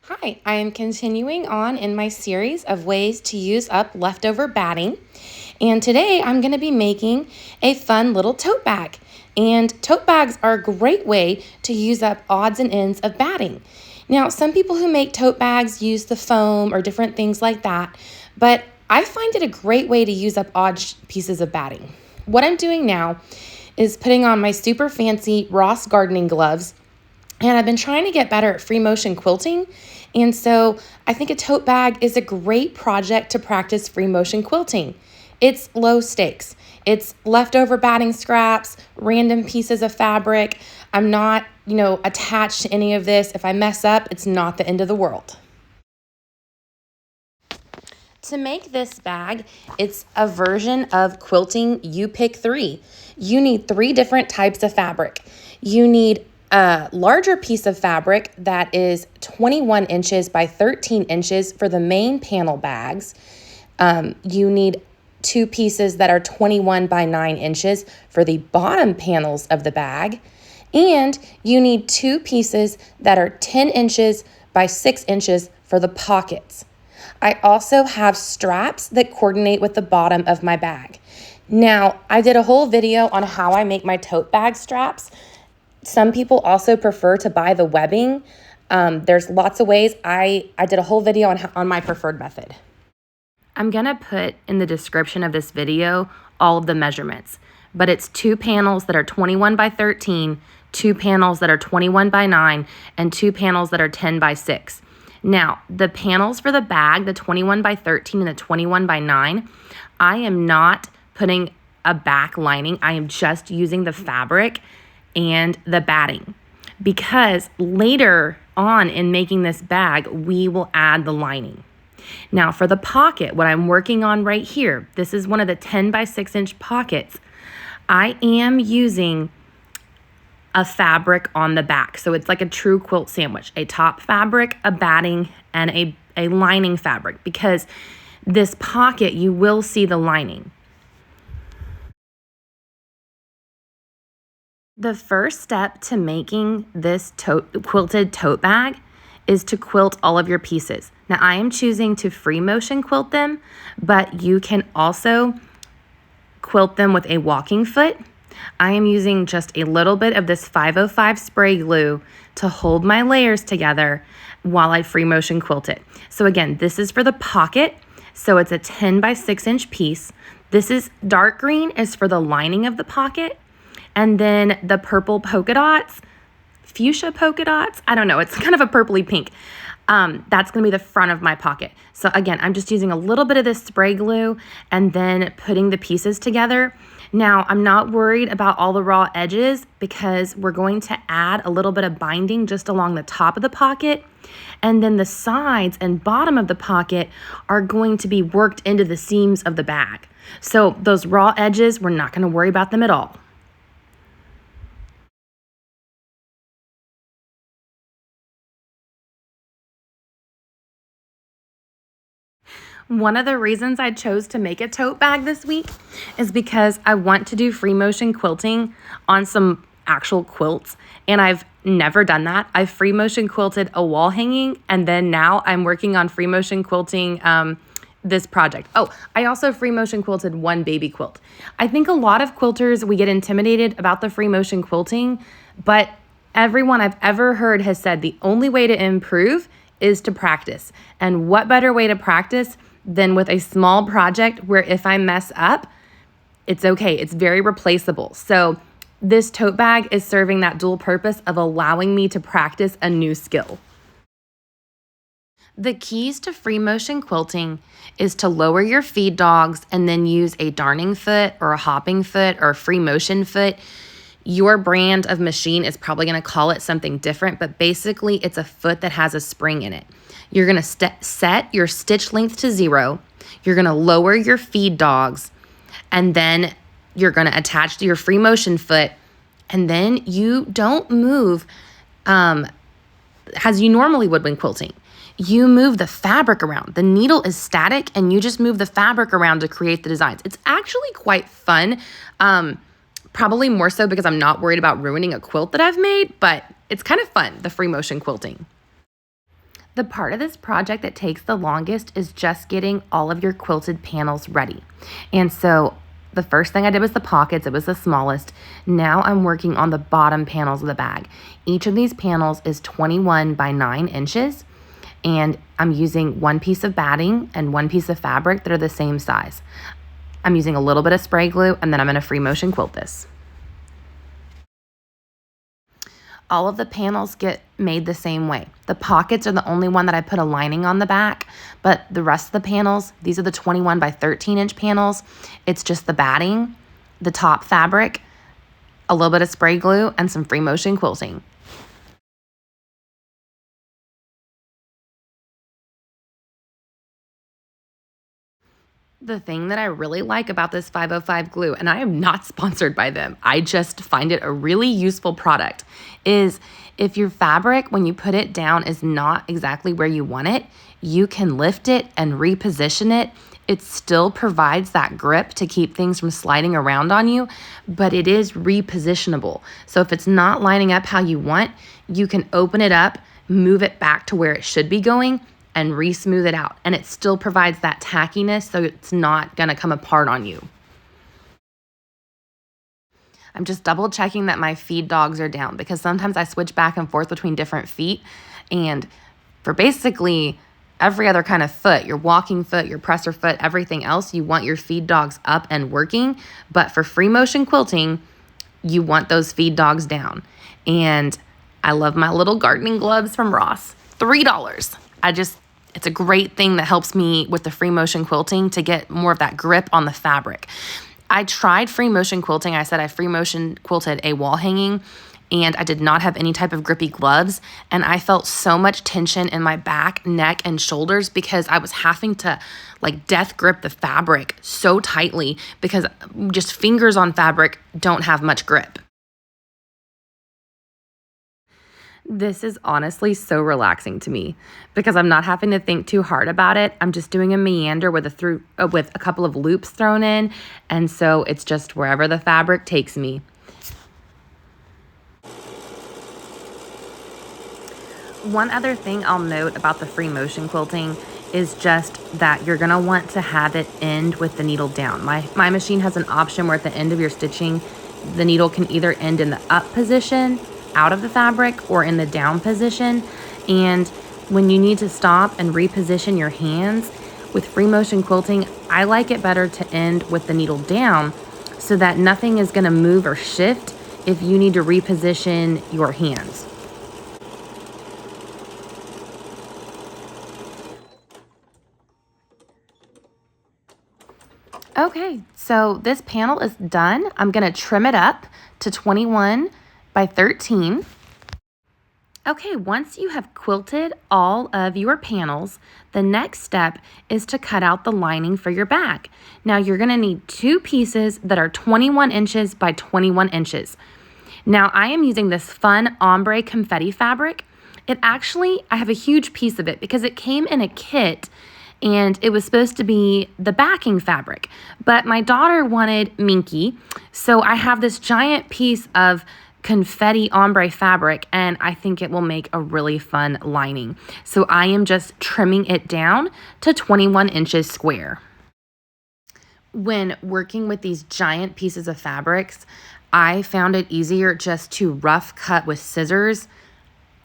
Hi, I am continuing on in my series of ways to use up leftover batting. And today I'm going to be making a fun little tote bag. And tote bags are a great way to use up odds and ends of batting. Now, some people who make tote bags use the foam or different things like that, but I find it a great way to use up odd pieces of batting. What I'm doing now is putting on my super fancy Ross gardening gloves, and I've been trying to get better at free motion quilting. And so I think a tote bag is a great project to practice free motion quilting. It's low stakes. It's leftover batting scraps, random pieces of fabric. I'm not, attached to any of this. If I mess up, it's not the end of the world. To make this bag, it's a version of quilting you pick three. You need three different types of fabric. You need a larger piece of fabric that is 21 inches by 13 inches for the main panel bags. You need two pieces that are 21 by 9 inches for the bottom panels of the bag. And you need two pieces that are 10 inches by 6 inches for the pockets. I also have straps that coordinate with the bottom of my bag. Now, I did a whole video on how I make my tote bag straps. Some people also prefer to buy the webbing. There's lots of ways. I did a whole video on my preferred method. I'm going to put in the description of this video all of the measurements, but it's two panels that are 21 by 13, two panels that are 21 by 9, and two panels that are 10 by 6. Now, the panels for the bag, the 21 by 13 and the 21 by 9, I am not putting a back lining. I am just using the fabric and the batting, because later on in making this bag, we will add the lining. Now for the pocket, what I'm working on right here, this is one of the 10 by 6 inch pockets. I am using a fabric on the back. So it's like a true quilt sandwich, a top fabric, a batting, and a lining fabric, because this pocket, you will see the lining. The first step to making this quilted tote bag is to quilt all of your pieces. Now I am choosing to free motion quilt them, but you can also quilt them with a walking foot. I am using just a little bit of this 505 spray glue to hold my layers together while I free motion quilt it. So again, this is for the pocket. So it's a 10 by 6 inch piece. This is dark green is for the lining of the pocket. And then the purple polka dots, fuchsia polka dots, I don't know, it's kind of a purpley pink. That's gonna be the front of my pocket. So again, I'm just using a little bit of this spray glue and then putting the pieces together. Now, I'm not worried about all the raw edges because we're going to add a little bit of binding just along the top of the pocket. And then the sides and bottom of the pocket are going to be worked into the seams of the bag. So those raw edges, we're not gonna worry about them at all. One of the reasons I chose to make a tote bag this week is because I want to do free motion quilting on some actual quilts, and I've never done that. I've free motion quilted a wall hanging, and then now I'm working on free motion quilting this project. Oh, I also free motion quilted one baby quilt. I think a lot of quilters, we get intimidated about the free motion quilting, but everyone I've ever heard has said the only way to improve is to practice. And what better way to practice than with a small project where if I mess up, it's okay. It's very replaceable. So this tote bag is serving that dual purpose of allowing me to practice a new skill. The keys to free motion quilting is to lower your feed dogs and then use a darning foot or a hopping foot or a free motion foot. Your brand of machine is probably going to call it something different, but basically it's a foot that has a spring in it. You're going to set your stitch length to 0. You're going to lower your feed dogs, and then you're going to attach to your free motion foot, and then you don't move as you normally would when quilting. You move the fabric around. The needle is static, and you just move the fabric around to create the designs. It's actually quite fun. Probably more so because I'm not worried about ruining a quilt that I've made, but it's kind of fun, the free motion quilting. The part of this project that takes the longest is just getting all of your quilted panels ready. And so the first thing I did was the pockets. It was the smallest. Now I'm working on the bottom panels of the bag. Each of these panels is 21 by 9 inches. And I'm using one piece of batting and one piece of fabric that are the same size. I'm using a little bit of spray glue, and then I'm going to free motion quilt this. All of the panels get made the same way. The pockets are the only one that I put a lining on the back, but the rest of the panels, these are the 21 by 13 inch panels. It's just the batting, the top fabric, a little bit of spray glue, and some free motion quilting. The thing that I really like about this 505 glue, and I am not sponsored by them, I just find it a really useful product, is if your fabric, when you put it down, is not exactly where you want it, you can lift it and reposition it. It still provides that grip to keep things from sliding around on you, but it is repositionable. So if it's not lining up how you want, you can open it up, move it back to where it should be going, and re-smooth it out. And it still provides that tackiness, so it's not gonna come apart on you. I'm just double checking that my feed dogs are down, because sometimes I switch back and forth between different feet. And for basically every other kind of foot, your walking foot, your presser foot, everything else, you want your feed dogs up and working. But for free motion quilting, you want those feed dogs down. And I love my little gardening gloves from Ross, $3. It's a great thing that helps me with the free motion quilting to get more of that grip on the fabric. I tried free motion quilting. I said I free motion quilted a wall hanging, and I did not have any type of grippy gloves. And I felt so much tension in my back, neck, and shoulders because I was having to like death grip the fabric so tightly, because just fingers on fabric don't have much grip. This is honestly so relaxing to me because I'm not having to think too hard about it. I'm just doing a meander with a couple of loops thrown in, and so it's just wherever the fabric takes me. One other thing I'll note about the free motion quilting is just that you're gonna want to have it end with the needle down. My machine has an option where at the end of your stitching, the needle can either end in the up position out of the fabric or in the down position. And when you need to stop and reposition your hands with free motion quilting, I like it better to end with the needle down so that nothing is going to move or shift if you need to reposition your hands. Okay, so this panel is done. I'm going to trim it up to 21 by 13. Okay, once you have quilted all of your panels, the next step is to cut out the lining for your bag. Now you're gonna need 2 pieces that are 21 inches by 21 inches. Now I am using this fun ombre confetti fabric. I have a huge piece of it because it came in a kit and it was supposed to be the backing fabric, but my daughter wanted minky, so I have this giant piece of confetti ombre fabric, and I think it will make a really fun lining. So I am just trimming it down to 21 inches square. When working with these giant pieces of fabrics, I found it easier just to rough cut with scissors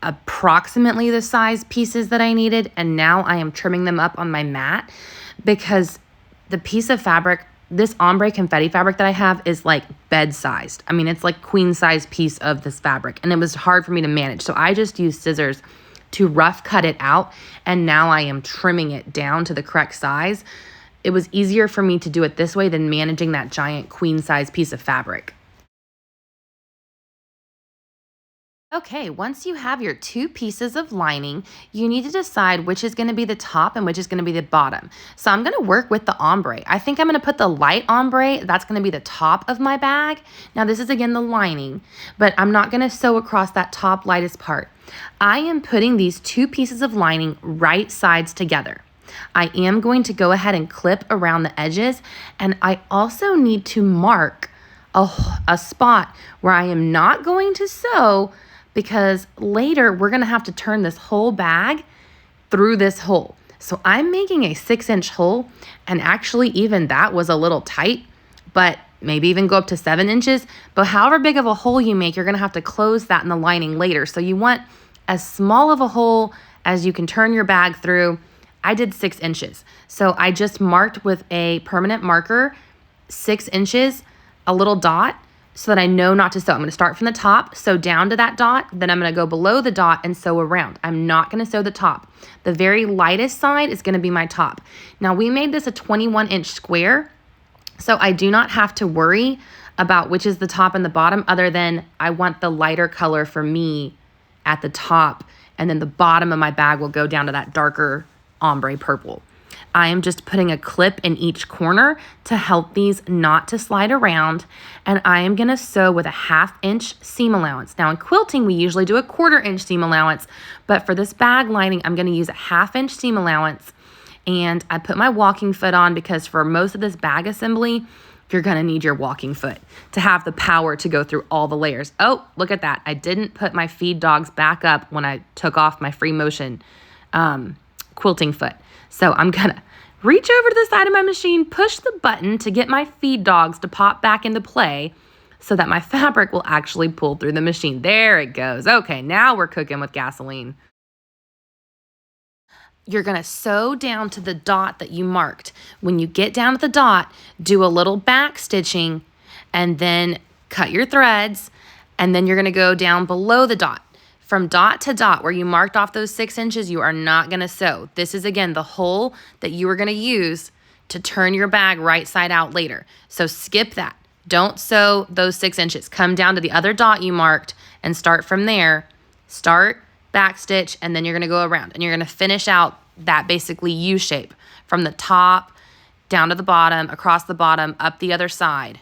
approximately the size pieces that I needed, and now I am trimming them up on my mat because the piece of fabric, this ombre confetti fabric that I have, is like bed sized. I mean, it's like queen size piece of this fabric, and it was hard for me to manage. So I just used scissors to rough cut it out, and now I am trimming it down to the correct size. It was easier for me to do it this way than managing that giant queen size piece of fabric. Okay, once you have your 2 pieces of lining, you need to decide which is going to be the top and which is going to be the bottom. So I'm going to work with the ombre. I think I'm going to put the light ombre, that's going to be the top of my bag. Now this is again the lining, but I'm not going to sew across that top lightest part. I am putting these 2 pieces of lining right sides together. I am going to go ahead and clip around the edges, and I also need to mark a spot where I am not going to sew, because later we're going to have to turn this whole bag through this hole. So I'm making a 6-inch hole, and actually even that was a little tight, but maybe even go up to 7 inches. But however big of a hole you make, you're gonna have to close that in the lining later. So you want as small of a hole as you can turn your bag through. I did 6 inches. So I just marked with a permanent marker 6 inches, a little dot, so that I know not to sew. I'm gonna start from the top, sew down to that dot, then I'm gonna go below the dot and sew around. I'm not gonna sew the top. The very lightest side is gonna be my top. Now we made this a 21-inch square, so I do not have to worry about which is the top and the bottom, other than I want the lighter color for me at the top, and then the bottom of my bag will go down to that darker ombre purple. I am just putting a clip in each corner to help these not to slide around, and I am gonna sew with a 1/2-inch seam allowance. Now in quilting, we usually do a 1/4-inch seam allowance, but for this bag lining, I'm gonna use a 1/2-inch seam allowance. And I put my walking foot on because for most of this bag assembly, you're gonna need your walking foot to have the power to go through all the layers. Oh, look at that. I didn't put my feed dogs back up when I took off my free motion quilting foot. So I'm gonna reach over to the side of my machine, push the button to get my feed dogs to pop back into play so that my fabric will actually pull through the machine. There it goes. Okay, now we're cooking with gasoline. You're gonna sew down to the dot that you marked. When you get down to the dot, do a little back stitching and then cut your threads, and then you're gonna go down below the dot. From dot to dot where you marked off those 6 inches, you are not gonna sew. This is again the hole that you are gonna use to turn your bag right side out later. So skip that. Don't sew those 6 inches. Come down to the other dot you marked and start from there. Start, back stitch, and then you're gonna go around and you're gonna finish out that basically U shape from the top down to the bottom, across the bottom, up the other side.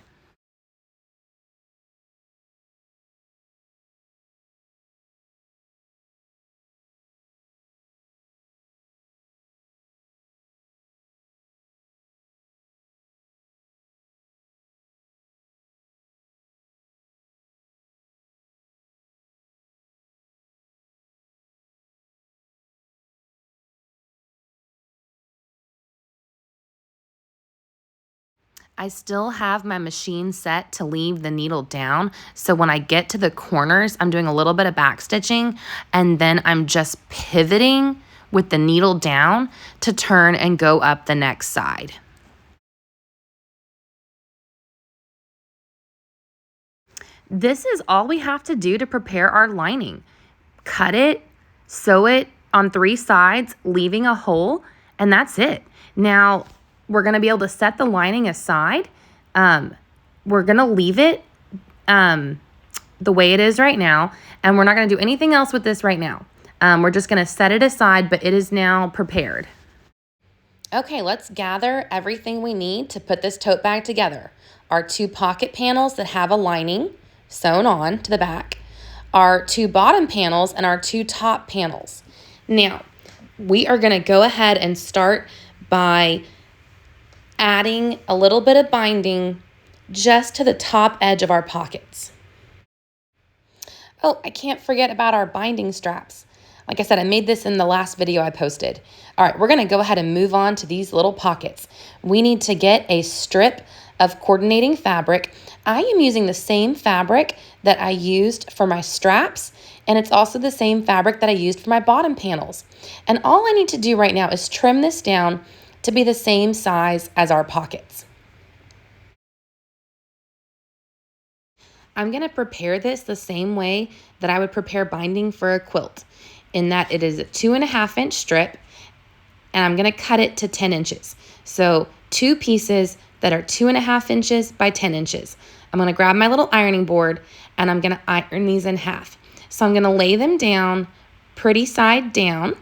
I still have my machine set to leave the needle down. So when I get to the corners, I'm doing a little bit of back stitching, and then I'm just pivoting with the needle down to turn and go up the next side. This is all we have to do to prepare our lining. Cut it, sew it on 3 sides, leaving a hole, and that's it. Now, we're gonna be able to set the lining aside. We're gonna leave it the way it is right now, and we're not gonna do anything else with this right now. We're just gonna set it aside, but it is now prepared. Okay, let's gather everything we need to put this tote bag together. Our 2 pocket panels that have a lining sewn on to the back, our 2 bottom panels, and our 2 top panels. Now, we are gonna go ahead and start by adding a little bit of binding just to the top edge of our pockets. Oh, I can't forget about our binding straps. Like I said, I made this in the last video I posted. All right, we're gonna go ahead and move on to these little pockets. We need to get a strip of coordinating fabric. I am using the same fabric that I used for my straps, and it's also the same fabric that I used for my bottom panels. And all I need to do right now is trim this down to be the same size as our pockets. I'm gonna prepare this the same way that I would prepare binding for a quilt, in that it is a 2.5-inch strip, and I'm gonna cut it to 10 inches. So 2 pieces that are 2.5 inches by 10 inches. I'm gonna grab my little ironing board and I'm gonna iron these in half. So I'm gonna lay them down pretty side down.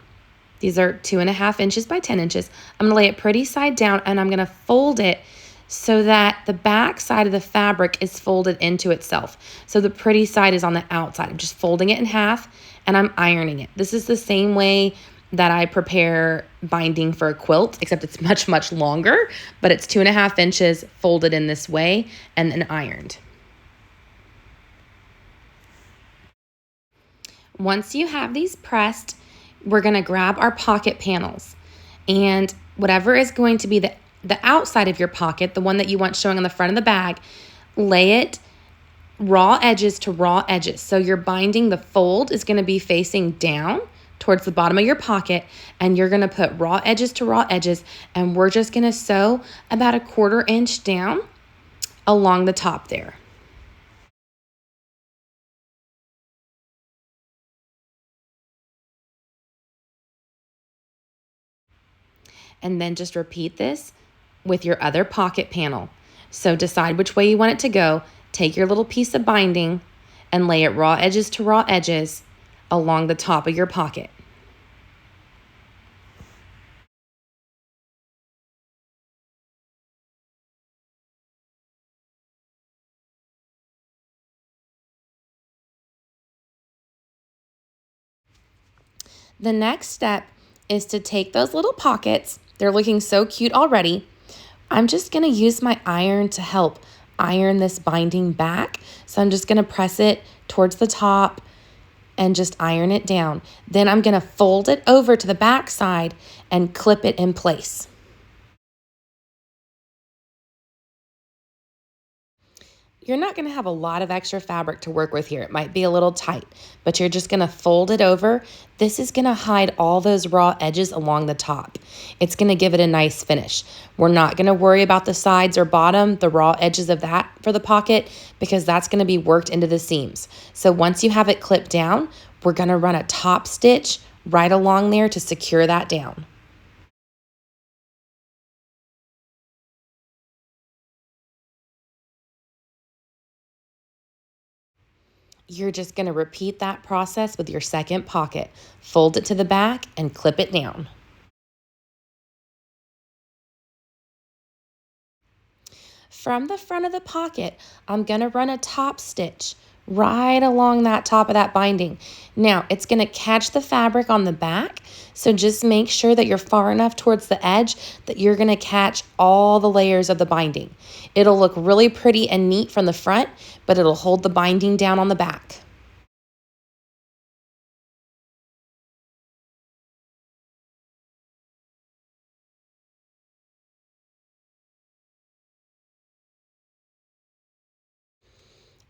These are 2.5 inches by 10 inches. I'm gonna lay it pretty side down, and I'm gonna fold it so that the back side of the fabric is folded into itself. So the pretty side is on the outside. I'm just folding it in half and I'm ironing it. This is the same way that I prepare binding for a quilt, except it's much, much longer, but it's 2.5 inches folded in this way and then ironed. Once you have these pressed, we're going to grab our pocket panels, and whatever is going to be the outside of your pocket, the one that you want showing on the front of the bag, lay it raw edges to raw edges. So your binding, the fold is going to be facing down towards the bottom of your pocket, and you're going to put raw edges to raw edges, and we're just going to sew about 1/4 inch down along the top there. And then just repeat this with your other pocket panel. So decide which way you want it to go. Take your little piece of binding and lay it raw edges to raw edges along the top of your pocket. The next step is to take those little pockets. They're looking so cute already. I'm just going to use my iron to help iron this binding back. So I'm just going to press it towards the top and just iron it down. Then I'm going to fold it over to the back side and clip it in place. You're not going to have a lot of extra fabric to work with here. It might be a little tight, but you're just going to fold it over. This is going to hide all those raw edges along the top. It's going to give it a nice finish. We're not going to worry about the sides or bottom, the raw edges of that for the pocket, because that's going to be worked into the seams. So once you have it clipped down, we're going to run a top stitch right along there to secure that down. You're just going to repeat that process with your second pocket. Fold it to the back and clip it down. From the front of the pocket, I'm going to run a top stitch right along that top of that binding. Now, it's going to catch the fabric on the back, so just make sure that you're far enough towards the edge that you're going to catch all the layers of the binding. It'll look really pretty and neat from the front, but it'll hold the binding down on the back.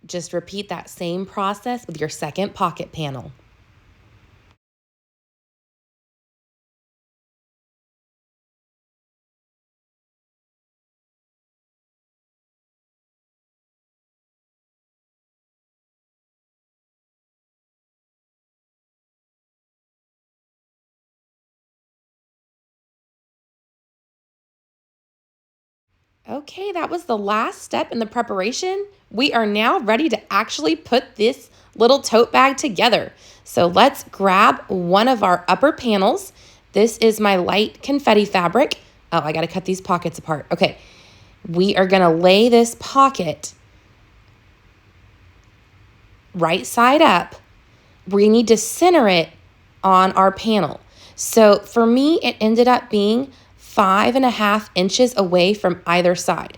Just repeat that same process with your second pocket panel. Okay, that was the last step in the preparation. We are now ready to actually put this little tote bag together. So let's grab one of our upper panels. This is my light confetti fabric. Oh, I gotta cut these pockets apart. Okay, we are gonna lay this pocket right side up. We need to center it on our panel. So for me, it ended up being 5.5 inches away from either side.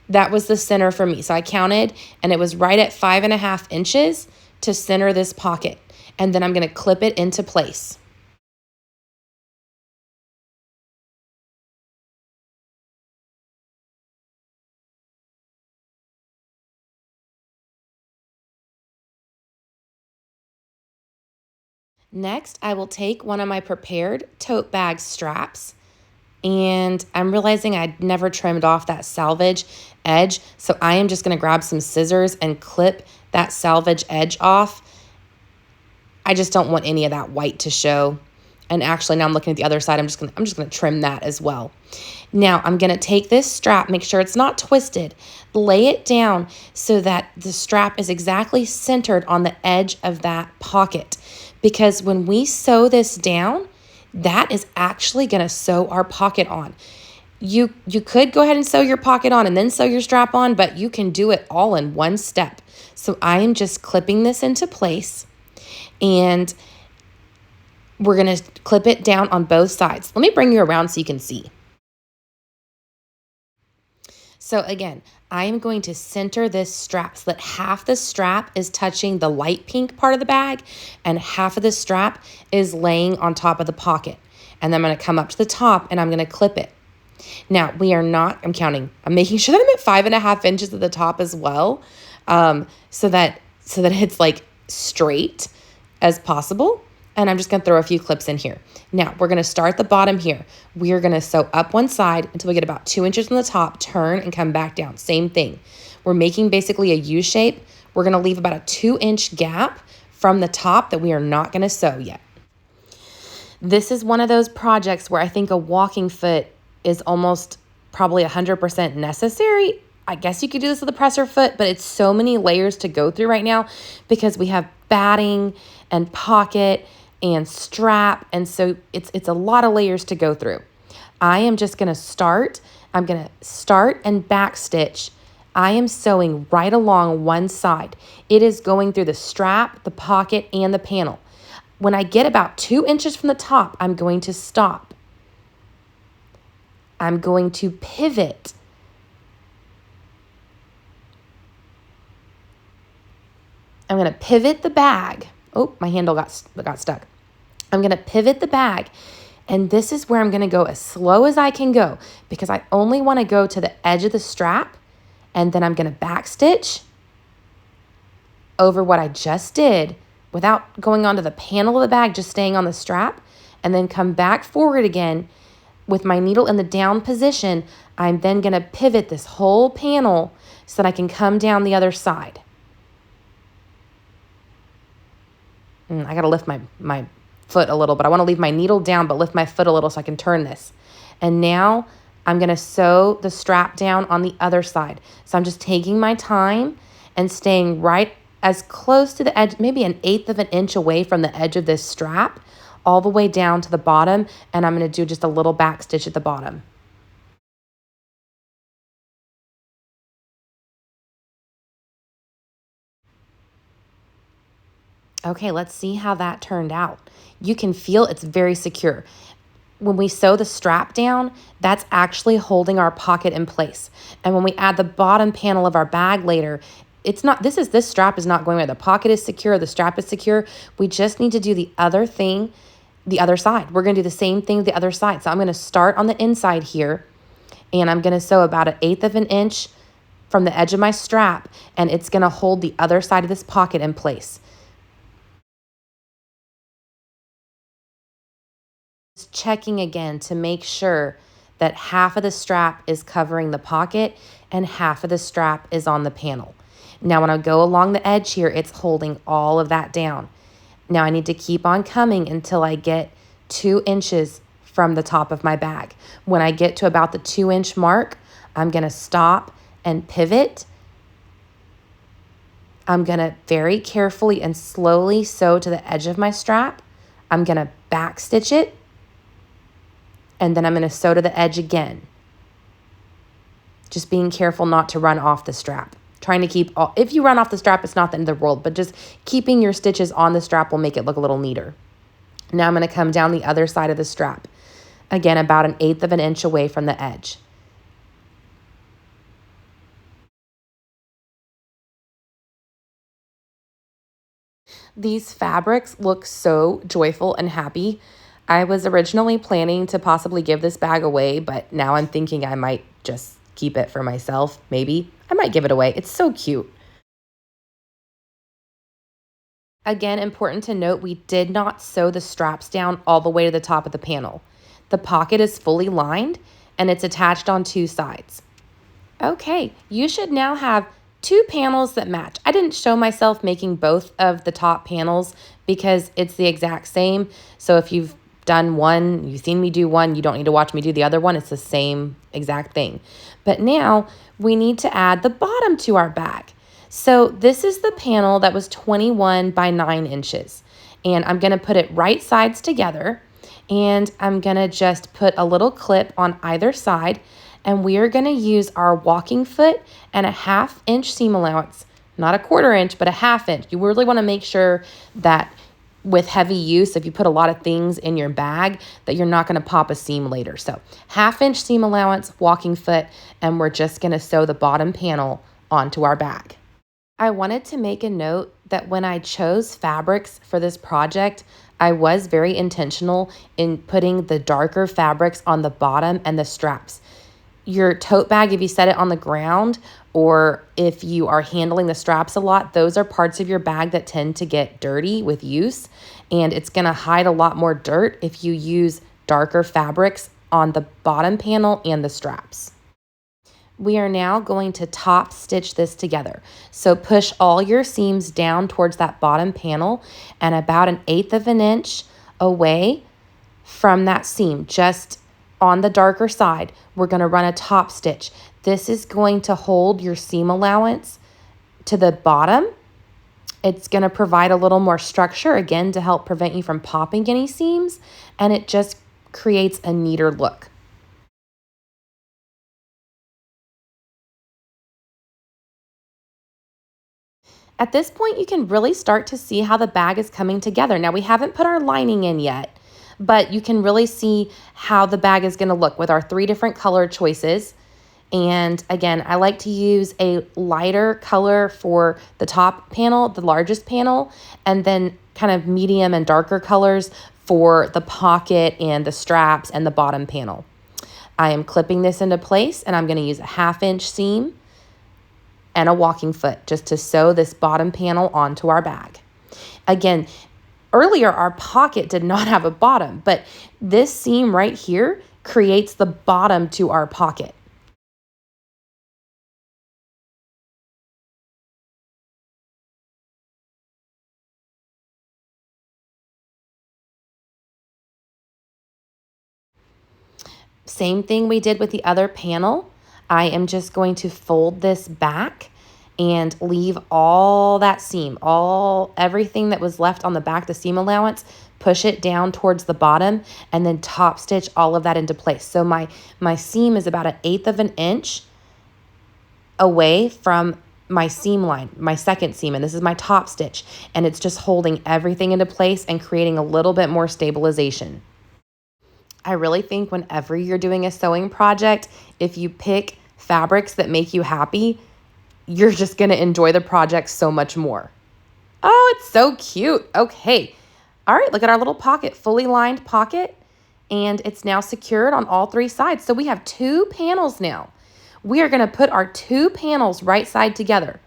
That was the center for me. So I counted and it was right at 5.5 inches to center this pocket. And then I'm going to clip it into place. Next, I will take one of my prepared tote bag straps, and I'm realizing I'd never trimmed off that salvage edge, so I am just going to grab some scissors and clip that salvage edge off. I just don't want any of that white to show. And actually, now I'm looking at the other side. I'm just gonna trim that as well. Now I'm gonna take this strap, make sure it's not twisted, lay it down so that the strap is exactly centered on the edge of that pocket. Because when we sew this down, that is actually gonna sew our pocket on. You could go ahead and sew your pocket on and then sew your strap on, but you can do it all in one step. So I am just clipping this into place, and we're going to clip it down on both sides. Let me bring you around so you can see. So again, I am going to center this strap so that half the strap is touching the light pink part of the bag and half of the strap is laying on top of the pocket. And then I'm going to come up to the top and I'm going to clip it. Now, we are not, I'm counting, I'm making sure that I'm at 5.5 inches at the top as well, so that it's like straight as possible. And I'm just going to throw a few clips in here. Now, we're going to start at the bottom here. We are going to sew up one side until we get about 2 inches from the top, turn and come back down. Same thing. We're making basically a U shape. We're going to leave about a 2-inch gap from the top that we are not going to sew yet. This is one of those projects where I think a walking foot is almost probably 100% necessary. I guess you could do this with a presser foot, but it's so many layers to go through right now because we have batting and pocket and strap, and so it's a lot of layers to go through. I am just going to start. I'm going to start and back stitch. I am sewing right along one side. It is going through the strap, the pocket, and the panel. When I get about 2 inches from the top, I'm going to stop. I'm going to pivot. I'm going to pivot the bag. Oh, my handle got stuck. I'm going to pivot the bag. And this is where I'm going to go as slow as I can go because I only want to go to the edge of the strap. And then I'm going to back stitch over what I just did without going onto the panel of the bag, just staying on the strap. And then come back forward again with my needle in the down position. I'm then going to pivot this whole panel so that I can come down the other side. I got to lift my foot a little, but I want to leave my needle down, but lift my foot a little so I can turn this. And now I'm going to sew the strap down on the other side. So I'm just taking my time and staying right as close to the edge, maybe 1/8 of an inch away from the edge of this strap, all the way down to the bottom. And I'm going to do just a little back stitch at the bottom. Okay, let's see how that turned out. You can feel it's very secure. When we sew the strap down, that's actually holding our pocket in place. And when we add the bottom panel of our bag later, it's not, this strap is not going away. The pocket is secure, the strap is secure. We just need to do the other thing, the other side. We're gonna do the same thing the other side. So I'm gonna start on the inside here, and I'm gonna sew about 1/8 of an inch from the edge of my strap, and it's gonna hold the other side of this pocket in place. Checking again to make sure that half of the strap is covering the pocket and half of the strap is on the panel. Now when I go along the edge here, it's holding all of that down. Now I need to keep on coming until I get 2 inches from the top of my bag. When I get to about the 2-inch mark, I'm going to stop and pivot. I'm going to very carefully and slowly sew to the edge of my strap. I'm going to back stitch it. And then I'm going to sew to the edge again. Just being careful not to run off the strap. Trying to keep, if you run off the strap, it's not the end of the world, but just keeping your stitches on the strap will make it look a little neater. Now I'm going to come down the other side of the strap. Again, about 1/8 of an inch away from the edge. These fabrics look so joyful and happy. I was originally planning to possibly give this bag away, but now I'm thinking I might just keep it for myself. Maybe I might give it away. It's so cute. Again, important to note, we did not sew the straps down all the way to the top of the panel. The pocket is fully lined and it's attached on 2 sides. Okay, you should now have 2 panels that match. I didn't show myself making both of the top panels because it's the exact same. So if you've done one, you've seen me do one, you don't need to watch me do the other one. It's the same exact thing. But now we need to add the bottom to our bag. So this is the panel that was 21 by 9 inches. And I'm going to put it right sides together. And I'm going to just put a little clip on either side. And we are going to use our walking foot and a 1/2 inch seam allowance. Not a 1/4 inch, but a 1/2 inch. You really want to make sure that with heavy use, if you put a lot of things in your bag, that you're not going to pop a seam later. So 1/2 inch seam allowance, walking foot, and we're just going to sew the bottom panel onto our bag. I wanted to make a note that when I chose fabrics for this project, I was very intentional in putting the darker fabrics on the bottom and the straps. Your tote bag, if you set it on the ground or if you are handling the straps a lot, those are parts of your bag that tend to get dirty with use, and it's going to hide a lot more dirt if you use darker fabrics on the bottom panel and the straps. We are now going to top stitch this together. So push all your seams down towards that bottom panel and about 1/8 of an inch away from that seam, just on the darker side, we're going to run a top stitch. This is going to hold your seam allowance to the bottom. It's going to provide a little more structure, again, to help prevent you from popping any seams, and it just creates a neater look. At this point, you can really start to see how the bag is coming together. Now, we haven't put our lining in yet, but you can really see how the bag is going to look with our 3 different color choices. And again, I like to use a lighter color for the top panel, the largest panel, and then kind of medium and darker colors for the pocket and the straps and the bottom panel. I am clipping this into place, and I'm going to use a 1/2 inch seam and a walking foot just to sew this bottom panel onto our bag. Again, earlier our pocket did not have a bottom, but this seam right here creates the bottom to our pocket. Same thing we did with the other panel. I am just going to fold this back and leave all that seam, everything that was left on the back, the seam allowance, push it down towards the bottom and then top stitch all of that into place. So my seam is about 1/8 of an inch away from my seam line, my second seam, and this is my top stitch, and it's just holding everything into place and creating a little bit more stabilization. I really think whenever you're doing a sewing project, if you pick fabrics that make you happy, you're just going to enjoy the project so much more. Oh, it's so cute. Okay. All right, look at our little pocket, fully lined pocket, and it's now secured on all 3 sides. So we have 2 panels now. We are going to put our 2 panels right side together.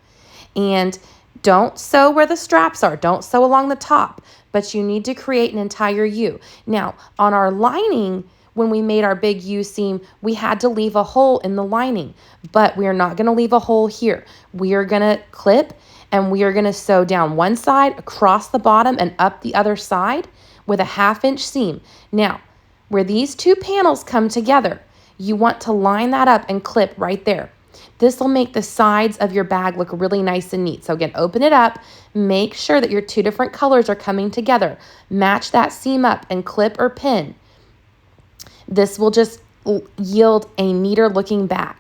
And don't sew where the straps are. Don't sew along the top, but you need to create an entire U. Now, on our lining, when we made our big U seam, we had to leave a hole in the lining, but we are not going to leave a hole here. We are going to clip and we are going to sew down one side, across the bottom, and up the other side with a 1/2 inch seam. Now, where these 2 panels come together, you want to line that up and clip right there. This will make the sides of your bag look really nice and neat. So again, open it up, make sure that your 2 different colors are coming together. Match that seam up and clip or pin. This will just yield a neater looking bag.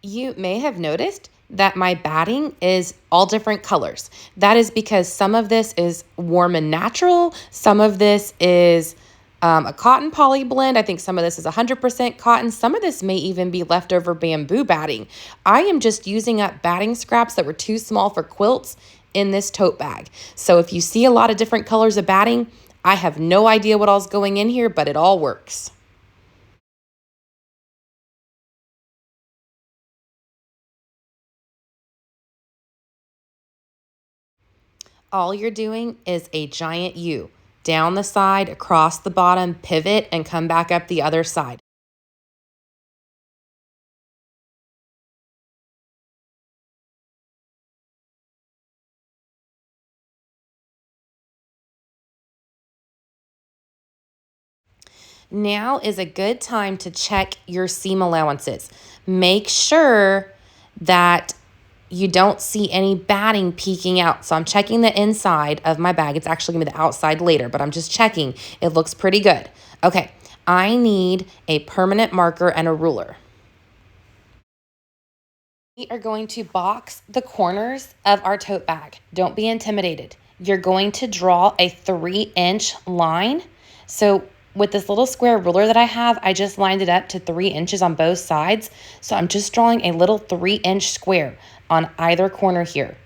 You may have noticed that my batting is all different colors. That is because some of this is warm and natural. Some of this is a cotton poly blend. I think some of this is 100% cotton. Some of this may even be leftover bamboo batting. I am just using up batting scraps that were too small for quilts in this tote bag. So if you see a lot of different colors of batting, I have no idea what all's going in here, but it all works. All you're doing is a giant U. Down the side, across the bottom, pivot, and come back up the other side. Now is a good time to check your seam allowances. Make sure that you don't see any batting peeking out. So I'm checking the inside of my bag. It's actually going to be the outside later, but I'm just checking. It looks pretty good. Okay, I need a permanent marker and a ruler. We are going to box the corners of our tote bag. Don't be intimidated. You're going to draw a 3-inch line. So with this little square ruler that I have, I just lined it up to 3 inches on both sides. So I'm just drawing a little 3-inch square on either corner here.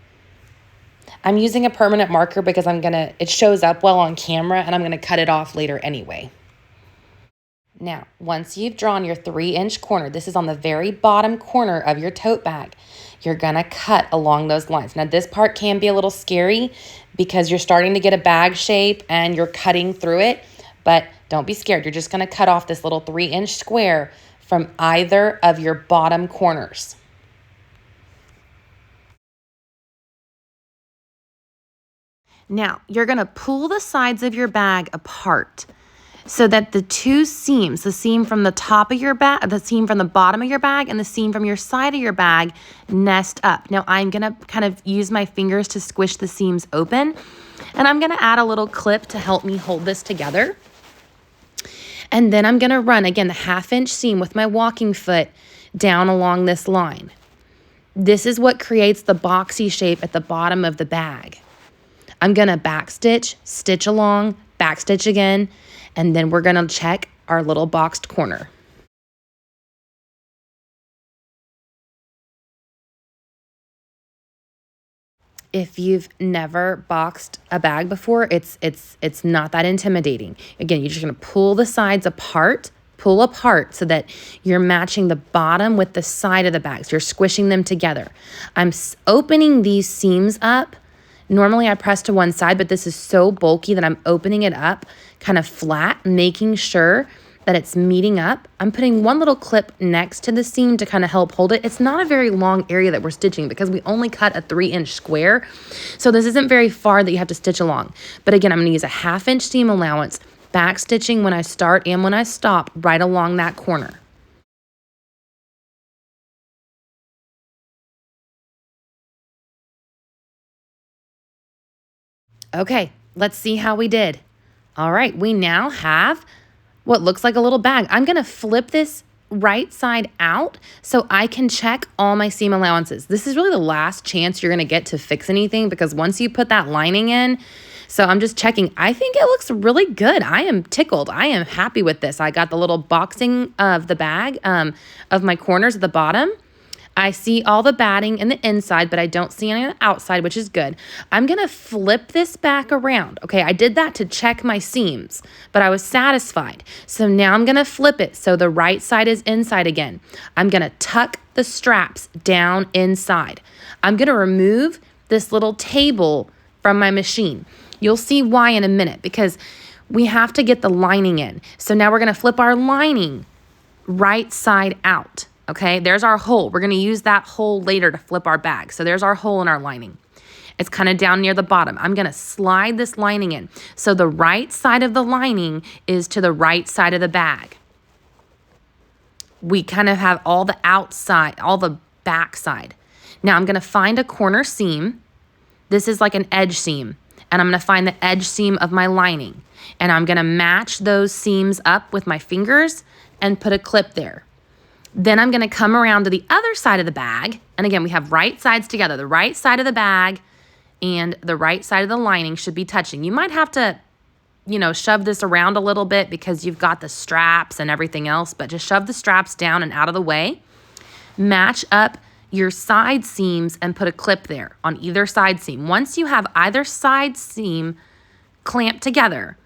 I'm using a permanent marker because it shows up well on camera and I'm gonna cut it off later anyway. Now, once you've drawn your 3-inch corner, this is on the very bottom corner of your tote bag, you're gonna cut along those lines. Now, this part can be a little scary because you're starting to get a bag shape and you're cutting through it, but don't be scared. You're just gonna cut off this little 3-inch square from either of your bottom corners. Now, you're gonna pull the sides of your bag apart so that the two seams, the seam from the top of your bag, the seam from the bottom of your bag, and the seam from your side of your bag nest up. Now, I'm gonna kind of use my fingers to squish the seams open, and I'm gonna add a little clip to help me hold this together. And then I'm gonna run, again, the 1/2-inch seam with my walking foot down along this line. This is what creates the boxy shape at the bottom of the bag. I'm gonna backstitch, stitch along, backstitch again, and then we're gonna check our little boxed corner. If you've never boxed a bag before, it's not that intimidating. Again, you're just gonna pull the sides apart, pull apart so that you're matching the bottom with the side of the bag. So you're squishing them together. I'm opening these seams up. Normally I press to one side, but this is so bulky that I'm opening it up kind of flat, making sure that it's meeting up. I'm putting one little clip next to the seam to kind of help hold it. It's not a very long area that we're stitching because we only cut a 3-inch square. So this isn't very far that you have to stitch along. But again, I'm gonna use a 1/2-inch seam allowance, back stitching when I start and when I stop right along that corner. Okay, let's see how we did. All right, we now have what looks like a little bag. I'm gonna flip this right side out so I can check all my seam allowances. This is really the last chance you're gonna get to fix anything because once you put that lining in, so I'm just checking. I think it looks really good. I am tickled. I am happy with this. I got the little boxing of the bag, of my corners at the bottom. I see all the batting in the inside, but I don't see any on the outside, which is good. I'm gonna flip this back around. Okay, I did that to check my seams, but I was satisfied. So now I'm gonna flip it so the right side is inside again. I'm gonna tuck the straps down inside. I'm gonna remove this little table from my machine. You'll see why in a minute because we have to get the lining in. So now we're gonna flip our lining right side out. Okay, there's our hole. We're gonna use that hole later to flip our bag. So there's our hole in our lining. It's kind of down near the bottom. I'm gonna slide this lining in. So the right side of the lining is to the right side of the bag. We kind of have all the outside, all the back side. Now I'm gonna find a corner seam. This is like an edge seam. And I'm gonna find the edge seam of my lining. And I'm gonna match those seams up with my fingers and put a clip there. Then I'm gonna come around to the other side of the bag. And again, we have right sides together. The right side of the bag and the right side of the lining should be touching. You might have to, shove this around a little bit because you've got the straps and everything else, but just shove the straps down and out of the way. Match up your side seams and put a clip there on either side seam. Once you have either side seam clamped together,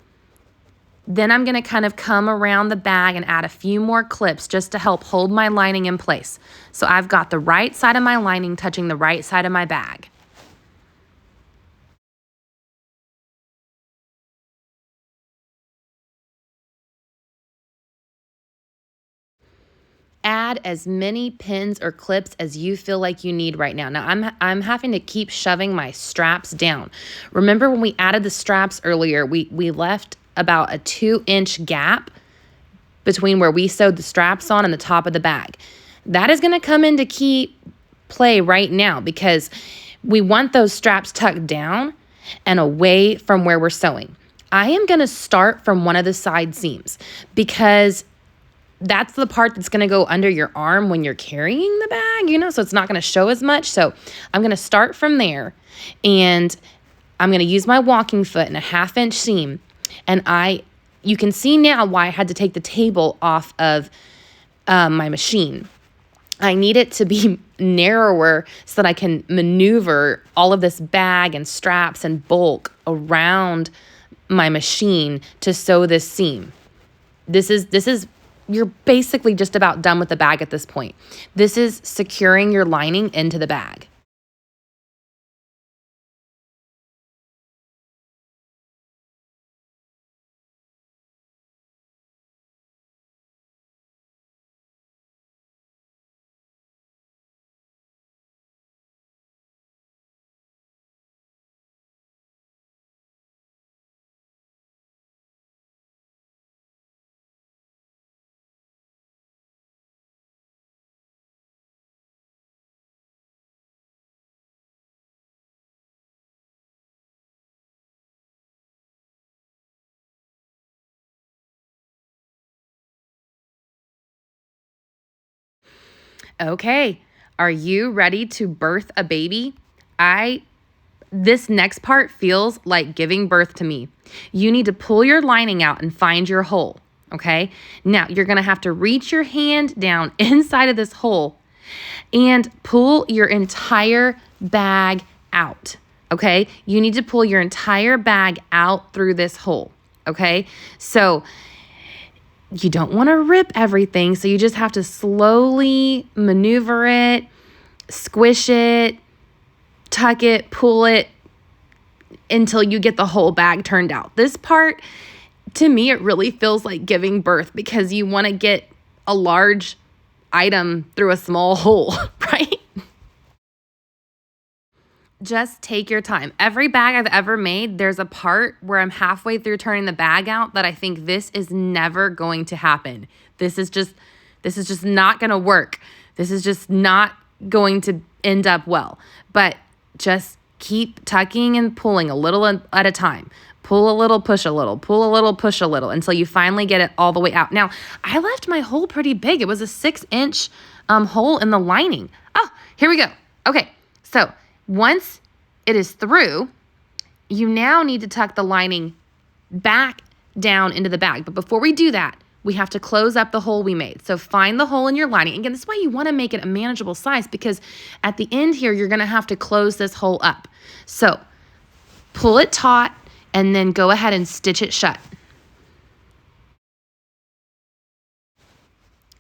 then I'm gonna kind of come around the bag and add a few more clips just to help hold my lining in place. So I've got the right side of my lining touching the right side of my bag. Add as many pins or clips as you feel like you need right now. Now I'm having to keep shoving my straps down. Remember when we added the straps earlier, we left about a 2-inch gap between where we sewed the straps on and the top of the bag. That is gonna come into key play right now because we want those straps tucked down and away from where we're sewing. I am gonna start from one of the side seams because that's the part that's going to go under your arm when you're carrying the bag, so it's not going to show as much. So I'm going to start from there, and I'm going to use my walking foot and a 1/2 inch seam. And you can see now why I had to take the table off of my machine. I need it to be narrower so that I can maneuver all of this bag and straps and bulk around my machine to sew this seam. You're basically just about done with the bag at this point. This is securing your lining into the bag. Okay, are you ready to birth a baby? This next part feels like giving birth to me. You need to pull your lining out and find your hole, okay? Now, you're gonna have to reach your hand down inside of this hole and pull your entire bag out, okay? You need to pull your entire bag out through this hole, okay? So you don't want to rip everything, so you just have to slowly maneuver it, squish it, tuck it, pull it until you get the whole bag turned out. This part, to me, it really feels like giving birth because you want to get a large item through a small hole, right? Just take your time. Every bag I've ever made, there's a part where I'm halfway through turning the bag out that I think this is never going to happen. This is just not going to work. This is just not going to end up well. But just keep tucking and pulling a little at a time. Pull a little, push a little, pull a little, push a little until you finally get it all the way out. Now, I left my hole pretty big. It was a 6-inch hole in the lining. Oh, here we go. Okay, so once it is through, you now need to tuck the lining back down into the bag. But before we do that, we have to close up the hole we made. So find the hole in your lining. Again, this is why you want to make it a manageable size, because at the end here, you're going to have to close this hole up. So pull it taut and then go ahead and stitch it shut.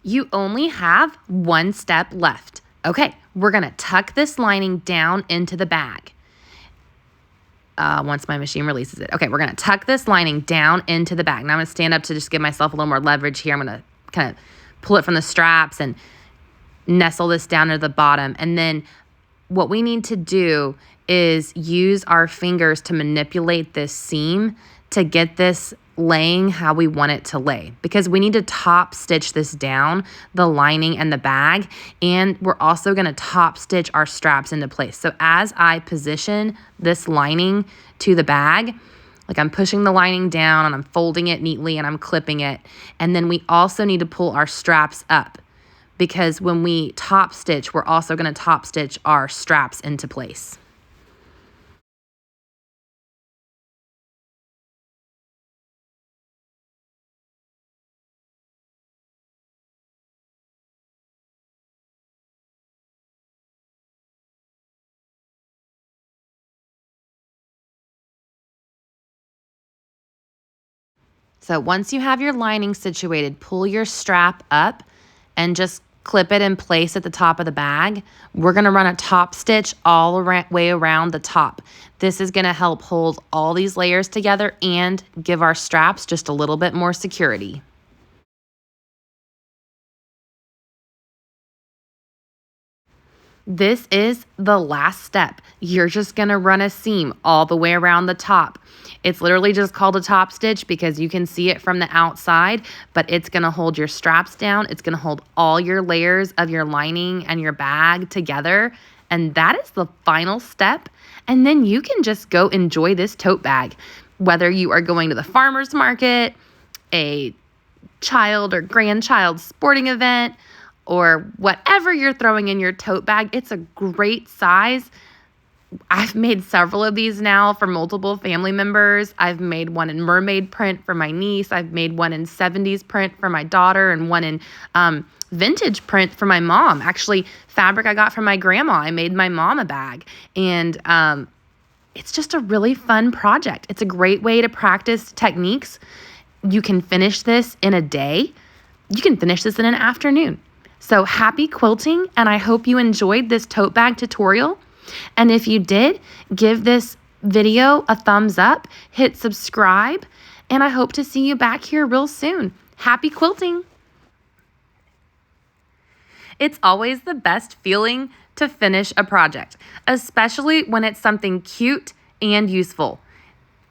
You only have one step left. Okay, we're going to tuck this lining down into the bag. Once my machine releases it. Okay, we're going to tuck this lining down into the bag. Now I'm going to stand up to just give myself a little more leverage here. I'm going to kind of pull it from the straps and nestle this down to the bottom. And then what we need to do is use our fingers to manipulate this seam to get this laying how we want it to lay, because we need to top stitch this down, the lining and the bag, and we're also going to top stitch our straps into place. So as I position this lining to the bag, like I'm pushing the lining down and I'm folding it neatly and I'm clipping it. And then we also need to pull our straps up, because when we top stitch, we're also going to top stitch our straps into place. So once you have your lining situated, pull your strap up and just clip it in place at the top of the bag. We're going to run a top stitch all way around the top. This is going to help hold all these layers together and give our straps just a little bit more security. This is the last step. You're just going to run a seam all the way around the top. It's literally just called a top stitch because you can see it from the outside, but it's going to hold your straps down. It's going to hold all your layers of your lining and your bag together. And that is the final step. And then you can just go enjoy this tote bag. Whether you are going to the farmer's market, a child or grandchild sporting event or whatever you're throwing in your tote bag. It's a great size. I've made several of these now for multiple family members. I've made one in mermaid print for my niece. I've made one in 70s print for my daughter and one in vintage print for my mom. Actually, fabric I got from my grandma. I made my mom a bag. And it's just a really fun project. It's a great way to practice techniques. You can finish this in a day. You can finish this in an afternoon. So happy quilting, and I hope you enjoyed this tote bag tutorial. And if you did, give this video a thumbs up, hit subscribe, and I hope to see you back here real soon. Happy quilting! It's always the best feeling to finish a project, especially when it's something cute and useful.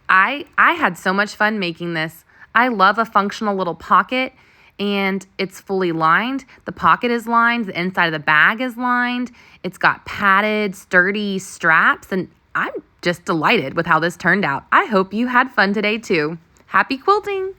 I had so much fun making this. I love a functional little pocket, and it's fully lined. The pocket is lined. The inside of the bag is lined. It's got padded, sturdy straps, and I'm just delighted with how this turned out. I hope you had fun today too. Happy quilting!